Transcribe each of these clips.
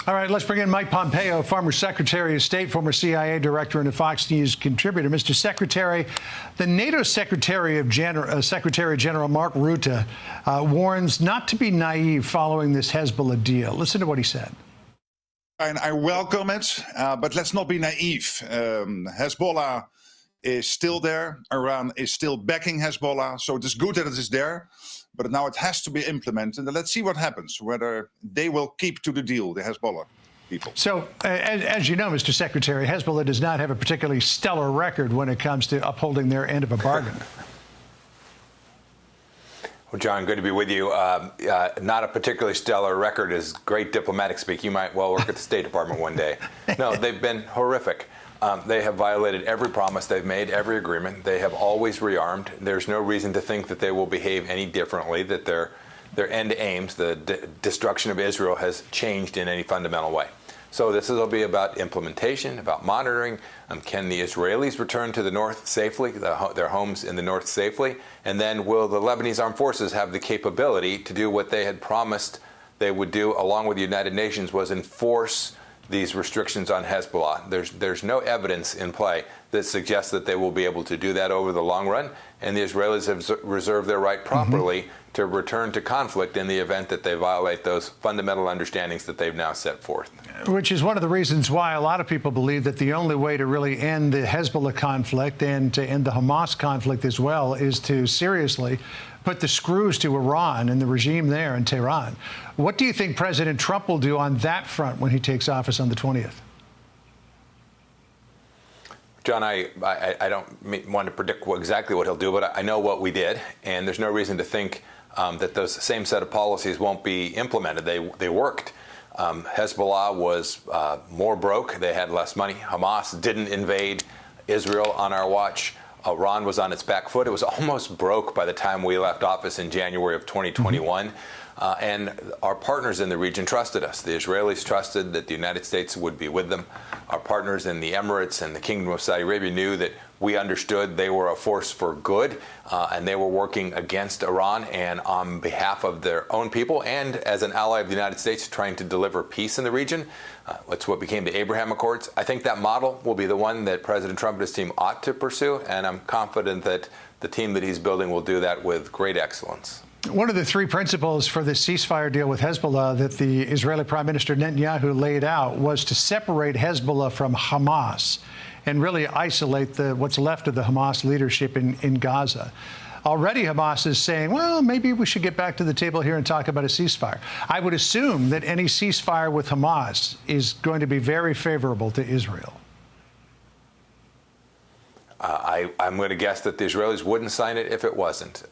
All right, let's bring in Mike Pompeo, former Secretary of State, former CIA director, and a Fox News contributor. Mr. Secretary, the NATO Secretary General Mark Rutte warns not to be naive following this Hezbollah deal. Listen to what he said. And I welcome it, but let's not be naive. Hezbollah is still there. Iran is still backing Hezbollah, so it is good that it is there. But now it has to be implemented. And let's see what happens, whether they will keep to the deal, the Hezbollah people. So, as you know, Mr. Secretary, Hezbollah does not have a particularly stellar record when it comes to upholding their end of a bargain. Well, John, good to be with you. Not a particularly stellar record is great diplomatic speak. You might well work at the State Department one day. No, they've been horrific. They have violated every promise they've made, every agreement. They have always rearmed. There's no reason to think that they will behave any differently, that their end aims, the destruction of Israel, has changed in any fundamental way. So this will be about implementation, about monitoring. Can the Israelis return to the north safely, their homes in the north safely? And then will the Lebanese armed forces have the capability to do what they had promised they would do, along with the United Nations, was enforce these restrictions on Hezbollah. There's no evidence in play that suggests that they will be able to do that over the long run, and the Israelis have reserved their right properly to return to conflict in the event that they violate those fundamental understandings that they've now set forth. Which is one of the reasons why a lot of people believe that the only way to really end the Hezbollah conflict and to end the Hamas conflict as well is to seriously put the screws to Iran and the regime there in Tehran. What do you think President Trump will do on that front when he takes office on the 20th? John, I don't want to predict exactly what he'll do, but I know what we did, and there's no reason to think that those same set of policies won't be implemented. They worked. Hezbollah was more broke. They had less money. Hamas didn't invade Israel on our watch. Iran was on its back foot. It was almost broke by the time we left office in January of 2021. And our partners in the region trusted us. The Israelis trusted that the United States would be with them. Our partners in the Emirates and the Kingdom of Saudi Arabia knew that we understood they were a force for good, and they were working against Iran and on behalf of their own people, and as an ally of the United States trying to deliver peace in the region. It's what became the Abraham Accords. I think that model will be the one that President Trump and his team ought to pursue, and I'm confident that the team that he's building will do that with great excellence. One of the three principles for the ceasefire deal with Hezbollah that the Israeli Prime Minister Netanyahu laid out was to separate Hezbollah from Hamas and really isolate what's left of the Hamas leadership in Gaza. Already Hamas is saying, well, maybe we should get back to the table here and talk about a ceasefire. I would assume that any ceasefire with Hamas is going to be very favorable to Israel. I'm going to guess that the Israelis wouldn't sign it if it wasn't.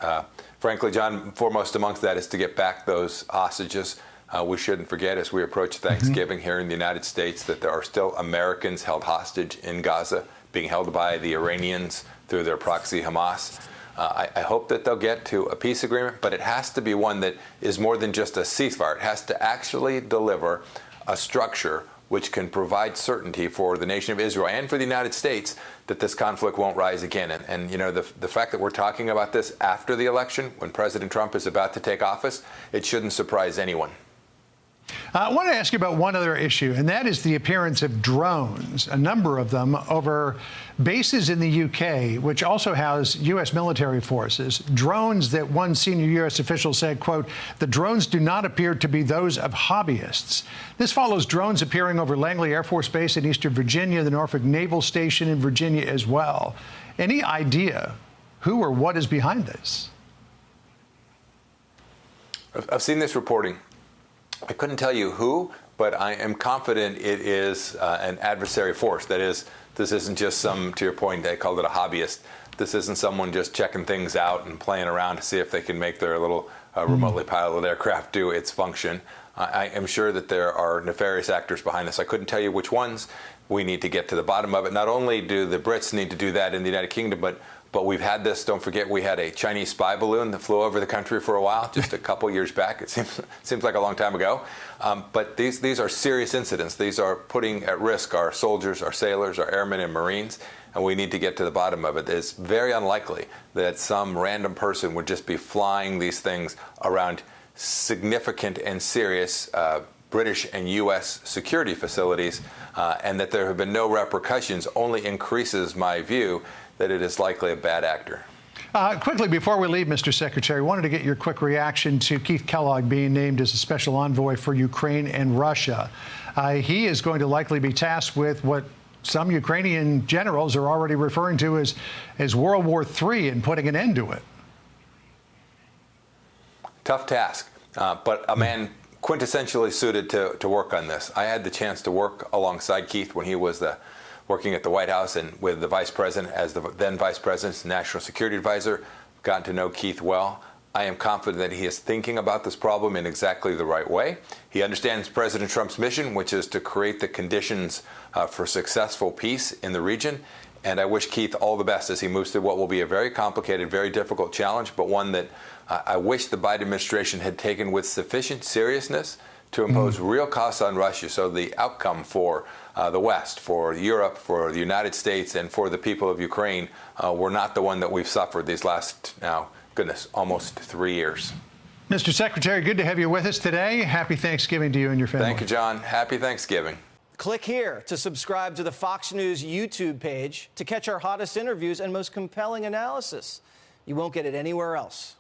Frankly, John, foremost amongst that is to get back those hostages. We shouldn't forget, as we approach Thanksgiving here in the United States, that there are still Americans held hostage in Gaza, being held by the Iranians through their proxy Hamas. I hope that they'll get to a peace agreement, but it has to be one that is more than just a ceasefire. It has to actually deliver a structure which can provide certainty for the nation of Israel and for the United States that this conflict won't rise again. And you know, the fact that we're talking about this after the election, when President Trump is about to take office, it shouldn't surprise anyone. I want to ask you about one other issue, and that is the appearance of drones, a number of them, over bases in the UK, which also house U.S. military forces. Drones that one senior U.S. official said, quote, the drones do not appear to be those of hobbyists. This follows drones appearing over Langley Air Force Base in Eastern Virginia, the Norfolk Naval Station in Virginia as well. Any idea who or what is behind this? I've seen this reporting. I couldn't tell you who, but I am confident it is an adversary force. That is, this isn't just some, to your point, they called it a hobbyist. This isn't someone just checking things out and playing around to see if they can make their little remotely piloted aircraft do its function. I am sure that there are nefarious actors behind this. I couldn't tell you which ones. We need to get to the bottom of it. Not only do the Brits need to do that in the United Kingdom, but we've had this, don't forget, we had a Chinese spy balloon that flew over the country for a while, just a couple years back. It seems like a long time ago. But these are serious incidents. These are putting at risk our soldiers, our sailors, our airmen and Marines, and we need to get to the bottom of it. It's very unlikely that some random person would just be flying these things around significant and serious British and U.S. security facilities, and that there have been no repercussions only increases my view that it is likely a bad actor. Quickly, before we leave, Mr. Secretary, I wanted to get your quick reaction to Keith Kellogg being named as a special envoy for Ukraine and Russia. He is going to likely be tasked with what some Ukrainian generals are already referring to as World War III and putting an end to it. Tough task, but a man quintessentially suited to work on this. I had the chance to work alongside Keith when he was working at the White House and with the Vice President as the then Vice President's National Security Advisor. Gotten to know Keith well. I am confident that he is thinking about this problem in exactly the right way. He understands President Trump's mission, which is to create the conditions for successful peace in the region. And I wish Keith all the best as he moves through what will be a very complicated, very difficult challenge, but one that I wish the Biden administration had taken with sufficient seriousness to impose real costs on Russia, so the outcome for the West, for Europe, for the United States, and for the people of Ukraine were not the one that we've suffered these last, now, goodness, almost 3 years. Mr. Secretary, good to have you with us today. Happy Thanksgiving to you and your family. Thank you, John. Happy Thanksgiving. Click here to subscribe to the Fox News YouTube page to catch our hottest interviews and most compelling analysis. You won't get it anywhere else.